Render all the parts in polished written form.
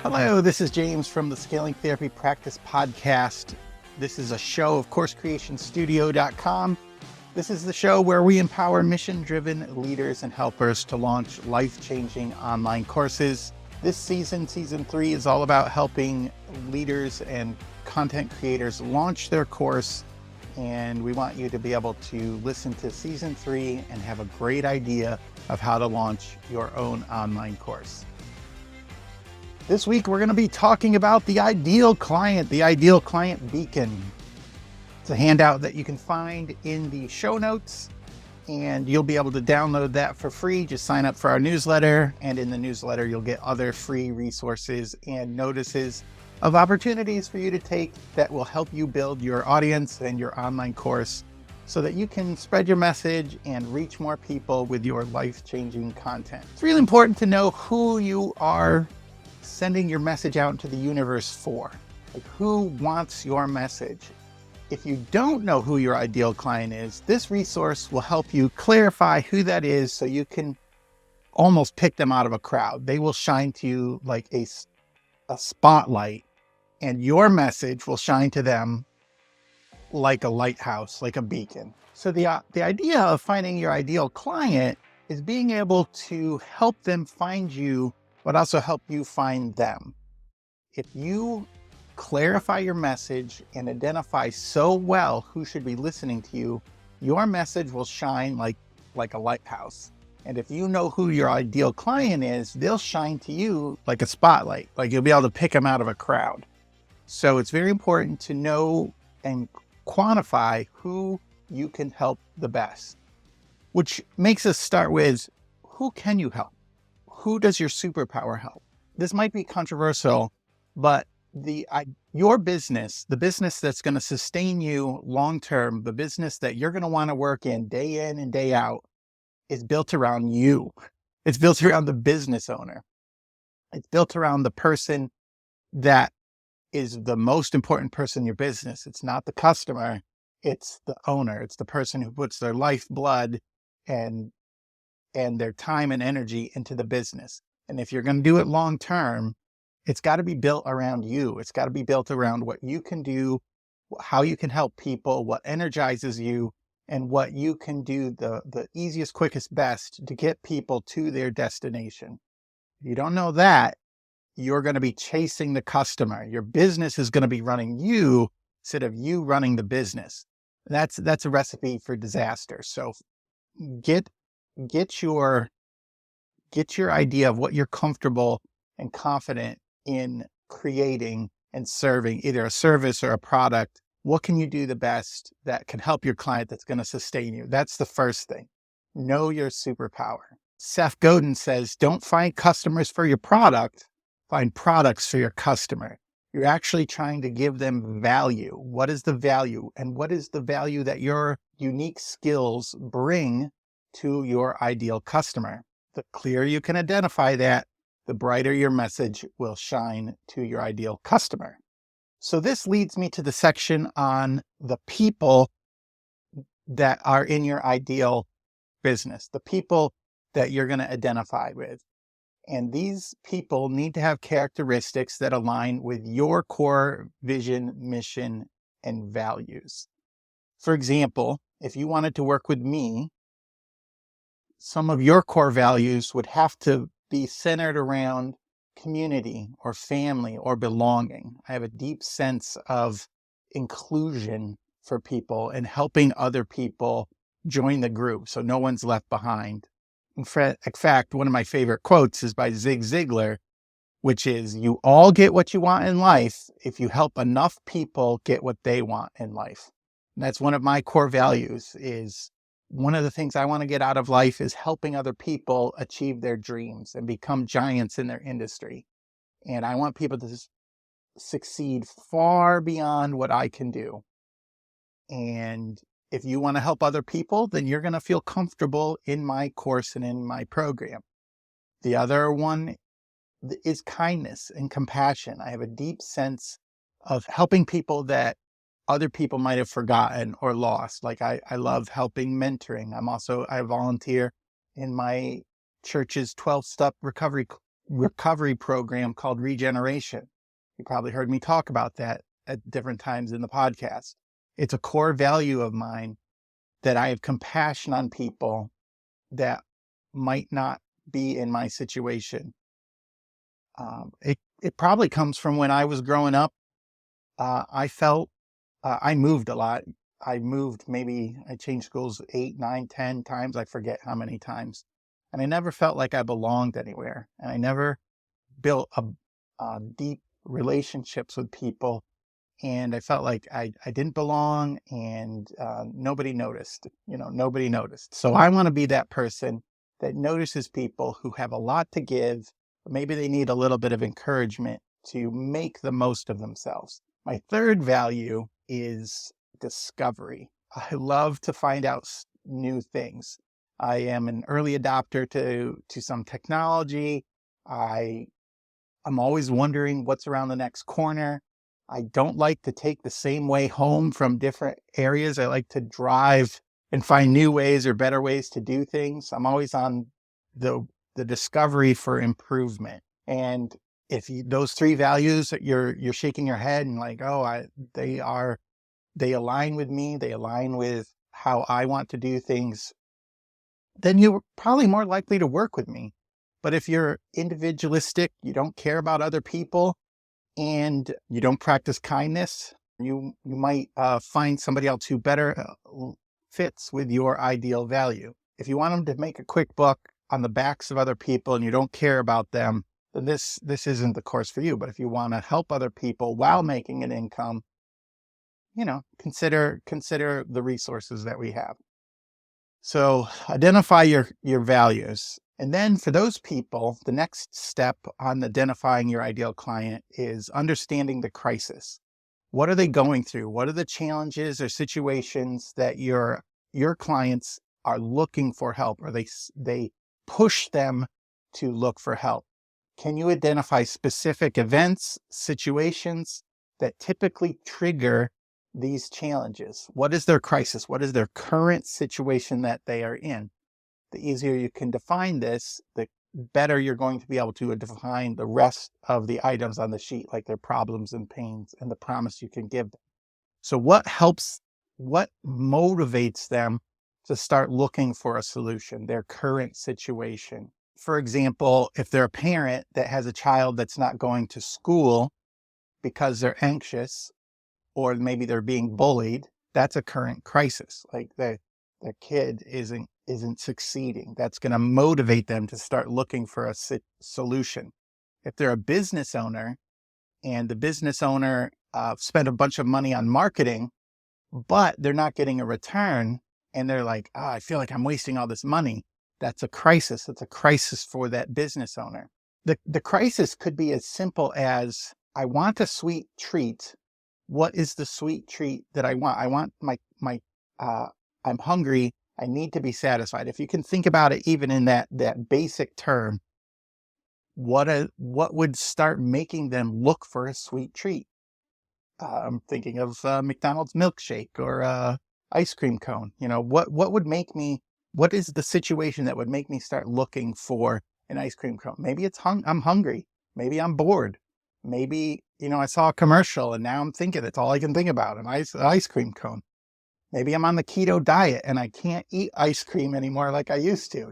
Hello, this is James from the Scaling Therapy Practice Podcast. This is a show of CourseCreationStudio.com. This is the show where we empower mission-driven leaders and helpers to launch life-changing online courses. This season, season 3, is all about helping leaders and content creators launch their course. And we want you to be able to listen to season 3 and have a great idea of how to launch your own online course. This week, we're going to be talking about the ideal client beacon. It's a handout that you can find in the show notes, and you'll be able to download that for free. Just sign up for our newsletter, and in the newsletter, you'll get other free resources and notices of opportunities for you to take that will help you build your audience and your online course so that you can spread your message and reach more people with your life-changing content. It's really important to know who you are sending your message out into the universe for. Like, who wants your message? If you don't know who your ideal client is, this resource will help you clarify who that is so you can almost pick them out of a crowd. They will shine to you like a spotlight, and your message will shine to them like a lighthouse, like a beacon. So the idea of finding your ideal client is being able to help them find you, but also help you find them. If you clarify your message and identify so well who should be listening to you, your message will shine like a lighthouse. And if you know who your ideal client is, they'll shine to you like a spotlight, like you'll be able to pick them out of a crowd. So it's very important to know and quantify who you can help the best, which makes us start with, who can you help? Who does your superpower help? This might be controversial, but your business, the business that's going to sustain you long-term, the business that you're going to want to work in and day out, is built around you. It's built around the business owner. It's built around the person that is the most important person in your business. It's not the customer, it's the owner. It's the person who puts their lifeblood and their time and energy into the business. And if you're going to do it long term, it's got to be built around you. It's got to be built around what you can do, how you can help people, what energizes you, and what you can do the easiest, quickest, best to get people to their destination. If you don't know that, you're going to be chasing the customer. Your business is going to be running you instead of you running the business. That's a recipe for disaster. So get your idea of what you're comfortable and confident in creating and serving, either a service or a product. What can you do the best that can help your client, that's going to sustain you? That's the first thing. Know your superpower. Seth Godin says, don't find customers for your product, find products for your customer. You're actually trying to give them value. What is the value? And what is the value that your unique skills bring to your ideal customer? The clearer you can identify that, the brighter your message will shine to your ideal customer. So this leads me to the section on the people that are in your ideal business, the people that you're going to identify with. And these people need to have characteristics that align with your core vision, mission, and values. For example, if you wanted to work with me, some of your core values would have to be centered around community or family or belonging. I have a deep sense of inclusion for people and helping other people join the group so no one's left behind. In fact, one of my favorite quotes is by Zig Ziglar, which is, you all get what you want in life if you help enough people get what they want in life. And that's one of my core values. Is one of the things I want to get out of life is helping other people achieve their dreams and become giants in their industry. And I want people to succeed far beyond what I can do. And if you want to help other people, then you're going to feel comfortable in my course and in my program. The other one is kindness and compassion. I have a deep sense of helping people that other people might have forgotten or lost. Like I love helping mentoring. I volunteer in my church's 12-step recovery recovery program called regeneration. You probably heard me talk about that at different times in the podcast. It's a core value of mine that I have compassion on people that might not be in my situation. It probably comes from when I was growing up. I felt I moved a lot. I changed schools 8, 9, 10 times. I forget how many times. And I never felt like I belonged anywhere. And I never built deep relationships with people. And I felt like I didn't belong, and nobody noticed. Nobody noticed. So I want to be that person that notices people who have a lot to give. Maybe they need a little bit of encouragement to make the most of themselves. My third value is discovery. I love to find out new things. I am an early adopter to some technology. I'm always wondering what's around the next corner. I don't like to take the same way home from different areas. I like to drive and find new ways or better ways to do things. I'm always on the discovery for improvement. And if those three values, you're shaking your head and like, oh, they align with me, they align with how I want to do things, then you're probably more likely to work with me. But if you're individualistic, you don't care about other people, and you don't practice kindness, you might find somebody else who better fits with your ideal value. If you want them to make a quick buck on the backs of other people and you don't care about them, then this isn't the course for you. But if you want to help other people while making an income, consider the resources that we have. So identify your values. And then for those people, the next step on identifying your ideal client is understanding the crisis. What are they going through? What are the challenges or situations that your clients are looking for help, or they push them to look for help? Can you identify specific events, situations that typically trigger these challenges? What is their crisis? What is their current situation that they are in? The easier you can define this, the better you're going to be able to define the rest of the items on the sheet, like their problems and pains and the promise you can give them. So what motivates them to start looking for a solution, their current situation? For example, if they're a parent that has a child that's not going to school because they're anxious, or maybe they're being bullied, that's a current crisis. Like their kid isn't succeeding. That's going to motivate them to start looking for a solution. If they're a business owner and the business owner spent a bunch of money on marketing, but they're not getting a return, and they're like, I feel like I'm wasting all this money. That's a crisis. It's a crisis for that business owner. The crisis could be as simple as, I want a sweet treat. What is the sweet treat that I want? I want I'm hungry. I need to be satisfied. If you can think about it, even in that basic term, what would start making them look for a sweet treat? I'm thinking of McDonald's milkshake or ice cream cone. What is the situation that would make me start looking for an ice cream cone? Maybe it's I'm hungry. Maybe I'm bored. Maybe, I saw a commercial and now I'm thinking it's all I can think about, an ice cream cone. Maybe I'm on the keto diet and I can't eat ice cream anymore like I used to,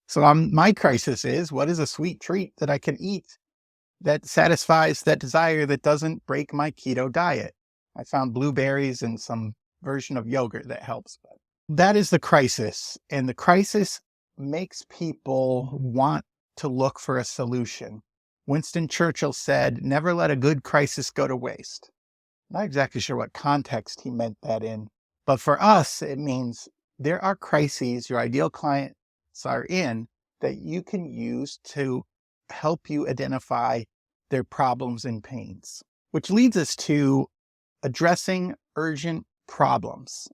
So my crisis is, what is a sweet treat that I can eat that satisfies that desire that doesn't break my keto diet? I found blueberries and some version of yogurt that helps. But that is the crisis. And the crisis makes people want to look for a solution. Winston Churchill said, never let a good crisis go to waste. Not exactly sure what context he meant that in, but for us, it means there are crises your ideal clients are in that you can use to help you identify their problems and pains, which leads us to addressing urgent problems.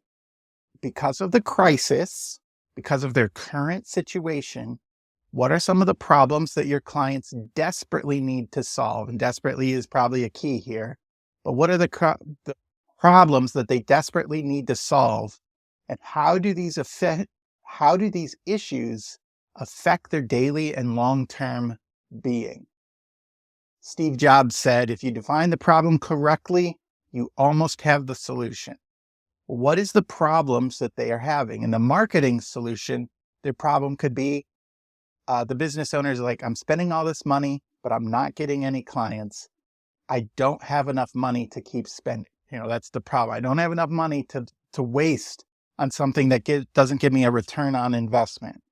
Because of the crisis, because of their current situation, what are some of the problems that your clients desperately need to solve? And desperately is probably a key here. But what are the problems that they desperately need to solve? And how do these issues affect their daily and long-term being. Steve Jobs said, if you define the problem correctly, you almost have the solution. What is the problems that they are having? In the marketing solution, their problem could be the business owners are like, I'm spending all this money, but I'm not getting any clients. I don't have enough money to keep spending. That's the problem. I don't have enough money to waste on something that doesn't give me a return on investment.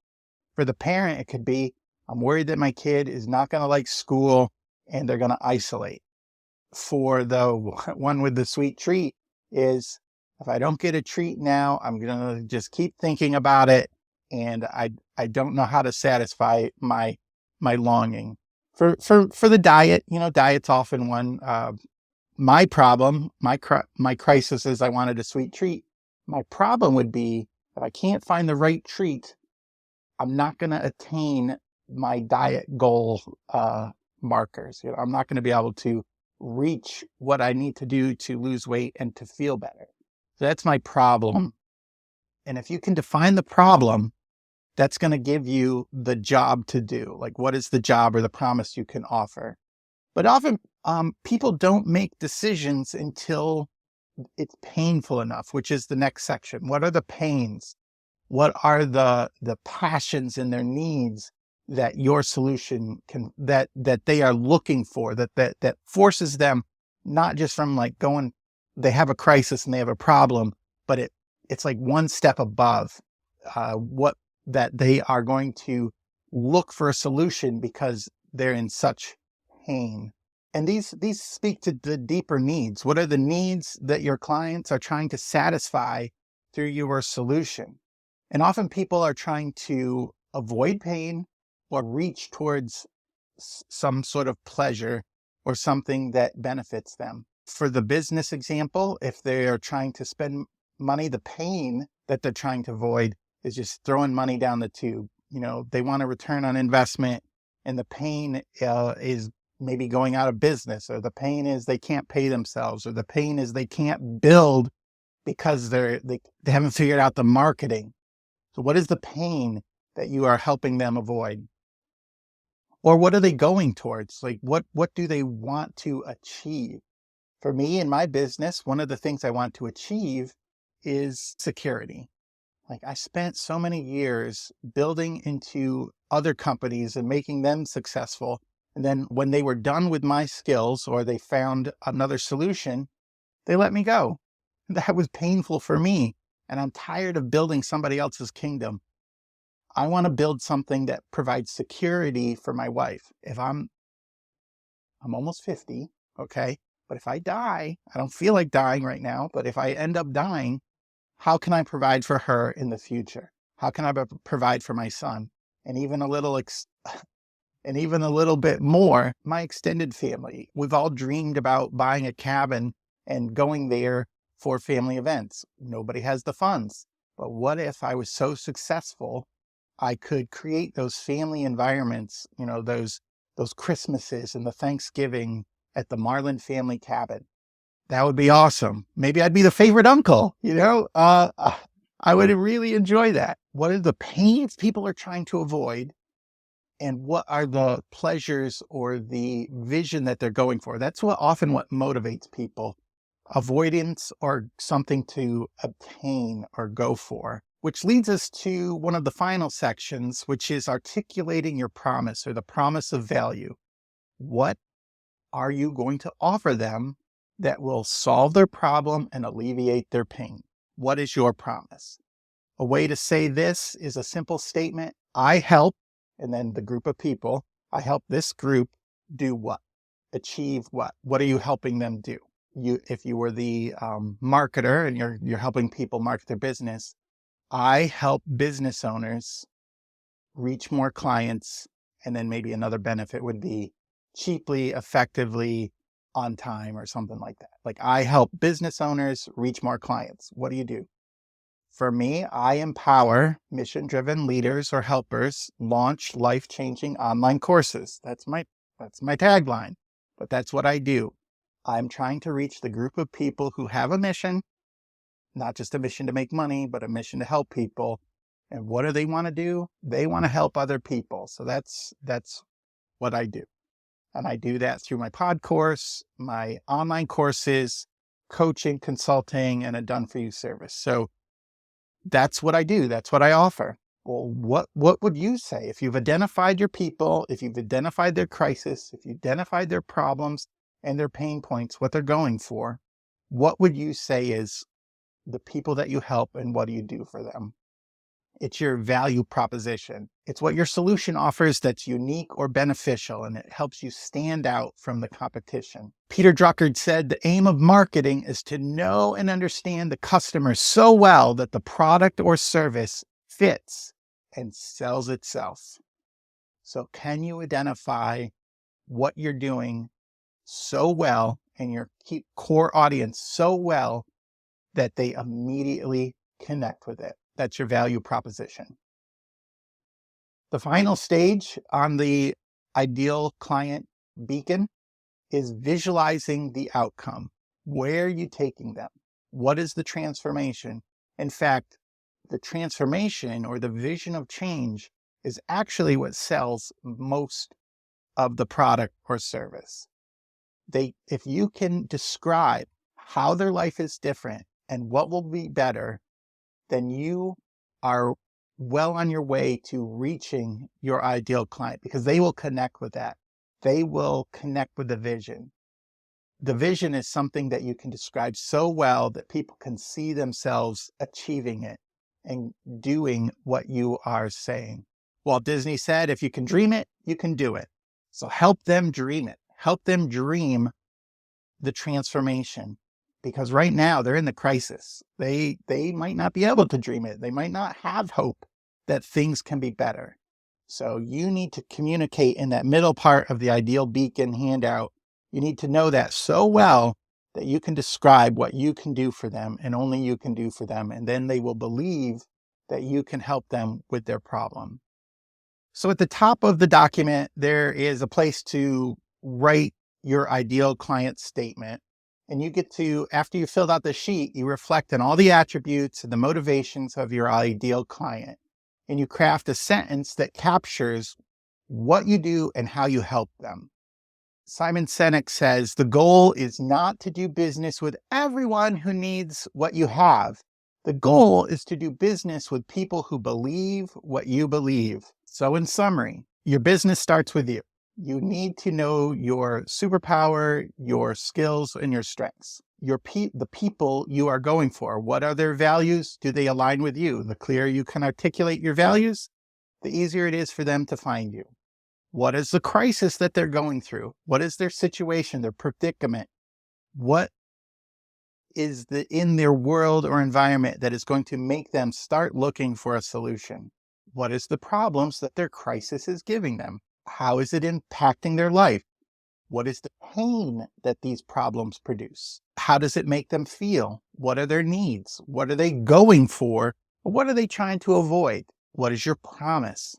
For the parent, it could be, I'm worried that my kid is not going to like school and they're going to isolate. For the one with the sweet treat is, if I don't get a treat now, I'm going to just keep thinking about it. And I don't know how to satisfy my longing. For the diet, diet's often one. My problem, my crisis is I wanted a sweet treat. My problem would be, if I can't find the right treat, I'm not going to attain my diet goal markers. I'm not going to be able to reach what I need to do to lose weight and to feel better. So that's my problem. And if you can define the problem, that's going to give you the job to do. Like, what is the job or the promise you can offer? But often people don't make decisions until it's painful enough, which is the next section. What are the pains? What are the passions and their needs that your solution can, that they are looking for, that forces them, not just from like going, they have a crisis and they have a problem, but it's like one step above what that they are going to look for a solution because they're in such pain. And these speak to the deeper needs. What are the needs that your clients are trying to satisfy through your solution? And often people are trying to avoid pain or reach towards some sort of pleasure or something that benefits them. For the business example, if they are trying to spend money, the pain that they're trying to avoid is just throwing money down the tube. They want a return on investment, and the pain is maybe going out of business, or the pain is they can't pay themselves, or the pain is they can't build because they haven't figured out the marketing. So what is the pain that you are helping them avoid? Or what are they going towards? Like, what do they want to achieve? For me in my business, one of the things I want to achieve is security. Like, I spent so many years building into other companies and making them successful. And then when they were done with my skills or they found another solution, they let me go. That was painful for me. And I'm tired of building somebody else's kingdom. I want to build something that provides security for my wife. If I'm almost 50, okay? But if I die, I don't feel like dying right now, but if I end up dying, how can I provide for her in the future? How can I provide for my son? And even a little bit more, my extended family. We've all dreamed about buying a cabin and going there for family events. Nobody has the funds. But what if I was so successful, I could create those family environments, those Christmases and the Thanksgiving at the Marlin family cabin. That would be awesome. Maybe I'd be the favorite uncle, I would really enjoy that. What are the pains people are trying to avoid? And what are the pleasures or the vision that they're going for? That's what motivates people. Avoidance or something to obtain or go for. Which leads us to one of the final sections, which is articulating your promise or the promise of value. What are you going to offer them that will solve their problem and alleviate their pain? What is your promise? A way to say this is a simple statement. I help, and then the group of people, I help this group do what? Achieve what? What are you helping them do? If you were the marketer and you're helping people market their business, I help business owners reach more clients. And then maybe another benefit would be cheaply, effectively, on time, or something like that. Like, I help business owners reach more clients. What do you do? For me, I empower mission-driven leaders or helpers launch life-changing online courses. That's my tagline, but that's what I do. I'm trying to reach the group of people who have a mission, not just a mission to make money, but a mission to help people. And what do they want to do? They want to help other people. So that's what I do. And I do that through my pod course, my online courses, coaching, consulting, and a done for you service. So that's what I do. That's what I offer. Well, what would you say if you've identified your people, if you've identified their crisis, if you've identified their problems and their pain points, what they're going for? What would you say is the people that you help and what do you do for them? It's your value proposition. It's what your solution offers that's unique or beneficial, and it helps you stand out from the competition. Peter Drucker said the aim of marketing is to know and understand the customer so well that the product or service fits and sells itself. So can you identify what you're doing so well and your core audience so well that they immediately connect with it? That's your value proposition. The final stage on the ideal client beacon is visualizing the outcome. Where are you taking them? What is the transformation? In fact, the transformation or the vision of change is actually what sells most of the product or service. If you can describe how their life is different and what will be better, then you are well on your way to reaching your ideal client, because they will connect with that. They will connect with the vision. The vision is something that you can describe so well that people can see themselves achieving it and doing what you are saying. Walt Disney said, if you can dream it, you can do it. So help them dream it. Help them dream the transformation, because right now they're in the crisis. They might not be able to dream it. They might not have hope that things can be better. So you need to communicate in that middle part of the ideal beacon handout. You need to know that so well that you can describe what you can do for them and only you can do for them. And then they will believe that you can help them with their problem. So at the top of the document, there is a place to write your ideal client statement. And you get to, after you filled out the sheet, you reflect on all the attributes and the motivations of your ideal client. And you craft a sentence that captures what you do and how you help them. Simon Sinek says, the goal is not to do business with everyone who needs what you have. The goal is to do business with people who believe what you believe. So in summary, your business starts with you. You need to know your superpower, your skills, and your strengths. The people you are going for. What are their values? Do they align with you? The clearer you can articulate your values, the easier it is for them to find you. What is the crisis that they're going through? What is their situation, their predicament? What is in their world or environment that is going to make them start looking for a solution? What is the problems that their crisis is giving them? How is it impacting their life? What is the pain that these problems produce? How does it make them feel? What are their needs? What are they going for? What are they trying to avoid? What is your promise?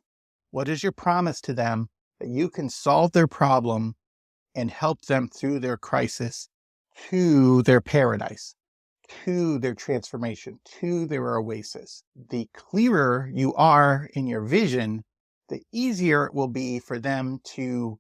What is your promise to them that you can solve their problem and help them through their crisis to their paradise, to their transformation, to their oasis? The clearer you are in your vision, the easier it will be for them to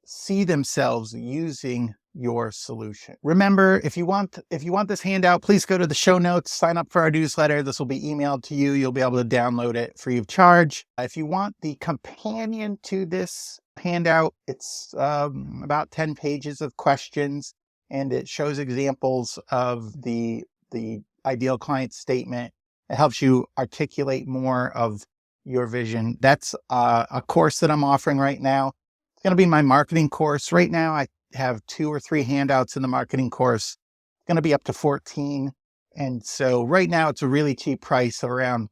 see themselves using your solution. Remember, if you want this handout, please go to the show notes, sign up for our newsletter. This will be emailed to you. You'll be able to download it free of charge. If you want the companion to this handout, it's about 10 pages of questions, and it shows examples of the ideal client statement. It helps you articulate more of your vision. That's a course that I'm offering right now. It's going to be my marketing course. Right now, I have 2 or 3 handouts in the marketing course. It's going to be up to 14. And so right now, it's a really cheap price of around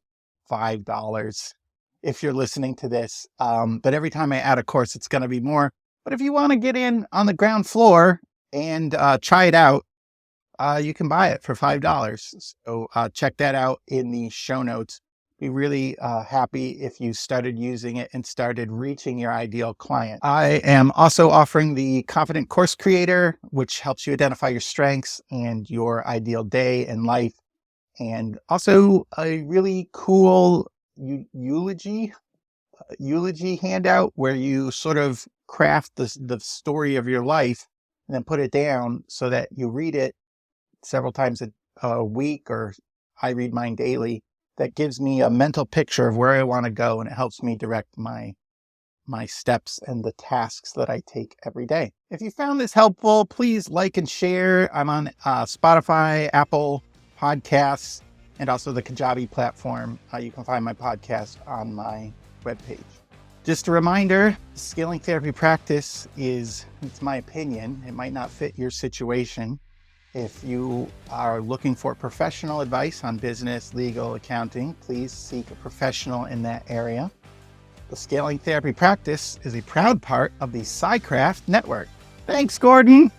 $5 if you're listening to this. But every time I add a course, it's going to be more. But if you want to get in on the ground floor and try it out, you can buy it for $5. So check that out in the show notes. Be really happy if you started using it and started reaching your ideal client. I am also offering the Confident Course Creator, which helps you identify your strengths and your ideal day and life. And also a really cool eulogy handout where you sort of craft the story of your life and then put it down so that you read it several times a week, or I read mine daily. That gives me a mental picture of where I want to go, and it helps me direct my steps and the tasks that I take every day. If you found this helpful, please like and share. I'm on Spotify, Apple Podcasts, and also the Kajabi platform. You can find my podcast on my webpage. Just a reminder, scaling therapy practice it's my opinion. It might not fit your situation. If you are looking for professional advice on business, legal, accounting, please seek a professional in that area. The Scaling Therapy Practice is a proud part of the SciCraft Network. Thanks, Gordon.